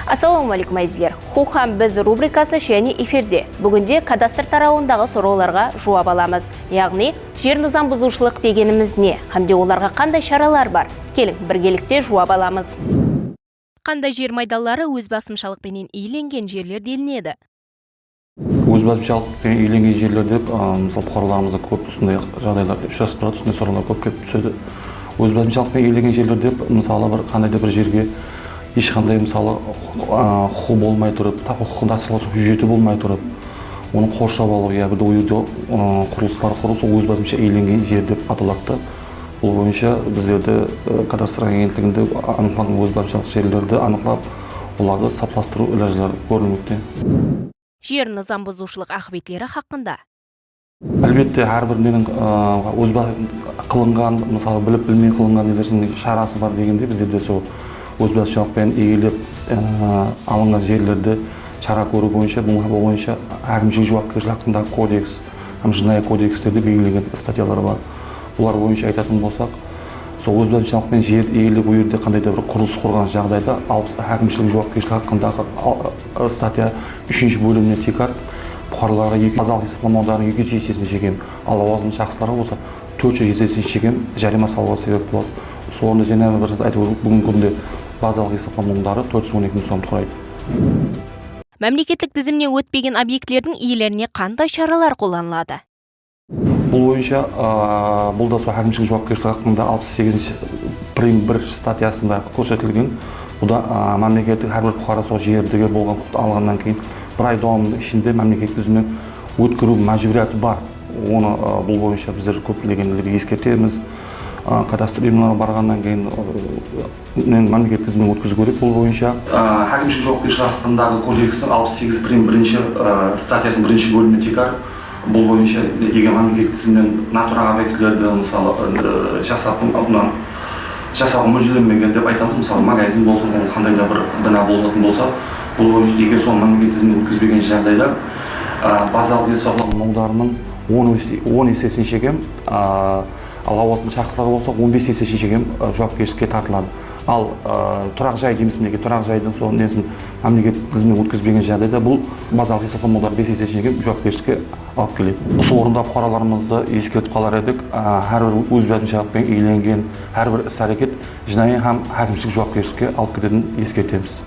Ассалаумалейкум әзілер. Хухам біз рубрикасы және эфирде. Бүгінде кадастр тарауындағы сұрауларға жауап аламыз. Яғни, жер низам бұзушылық дегеніміз не? Хамде оларға қандай шаралар бар? Келің, біргелікте жауап аламыз. Қандай жер майдалары өз басымшылықпенен иеленген жерлер делінеді? Өз басымшылықпен иеленген жерлер деп, мысалы, бұқараларымызда көп осындай жағдайлар ұшырасып тұрады, осындай сұраулар көп келіп түседі. Өз басымшылықпен иеленген жерлер деп, мысалы, қандай да бір жерге ешқандай, мысалы, құқы болмай тұрып, құқында асылы жүйеті болмай тұрып, оны қоршап алу, бір ойды құрылыстар құрылысы өз басымша иеленген жер деп аталады. Бұл бойынша біздерді кадастр агенттігінде анықталған өз басымшылық жерлерді анықтап, оларды саптастыру ілажылары көрілмекте. Жер низам бұзушылық ақыбетлері хақында. Әлбетте, әрбірінің өз қылынған, мысалы, біліп-білмей қылынған нелердің шарасы бар дегенде біздерде сол өз басымшылықпен иелеп алынған жерлерді шара көру бойынша, бұл бойынша әкімшілік жауапкершілік хақындағы кодекс, жинайы кодекстерде белгіленген статьялар бар. Бұлар бойынша айтатын болсақ, сол өз басымшылықпен жер иелеп, ол жерде қандай да бір құрылыс құрған жағдайда әкімшілік жауапкершілік хақындағы статья 3 бөліміне текар бұқараларға базалық есепламаудың 200 есесіне шекем, ал лауазымды шақсыларға болса 400 есесіне шекем жарима салуға себеп болады. Соны және бір айтып бүгінгі күнде базалық есепламаудары 412 сомды құрайды. Мемлекеттік тізімнен өтпеген объектілердің иелеріне қандай шаралар қолданылады? Бұл бойынша бұл да сол әкімшілік жауапкершілік хақында 68 прим 1 статьясында көрсетілген. Бұл да мемлекеттік әрбір бұқара сол жердегі болған құқықты алғаннан кейін бір ай давамының ішінде мемлекеттік тізімнен өткіру мәжбүриеті бар. Оны бұл бойынша біздер көптегенлерді ескертеміз. Кадастр ұйымына барғаннан кейін мемлекеттік тізімнен өткізу керек. Бұл бойынша әкімшілік жауапкершілік хақындағы кодекстің 68 прим 1 статьясының 1 бөліміне текар. Бұл бойынша егер мемлекеттік тізімнен натура объектілерді мысалы жасауға мүжеленмеген деп айтамыз, мысалы магазин болсын, қандай да бір бина болатын болса, бұл бойынша егер соны мемлекеттік тізімнен өткізбеген жағдайда базалық есепламауларының 10 есесін шегем, лауазымды шақсылар болса 15 есе шегем жауапкершілікке тартылады. Ал тұрақ жай дейміз, тұрақ жайдың сол несін мемлекеттік тізімнен өткізбеген жағдайда бұл базалық есепламаулар 5 есе шегем жауапкершілікке алып келеді. Осы орында бұқараларымызды ескертіп қалар едік, әрбір өз басымшылықпен иеленген әрбір іс-әрекет жинайы һәм әкімшілік жауапкершілікке алып кететінін ескертеміз.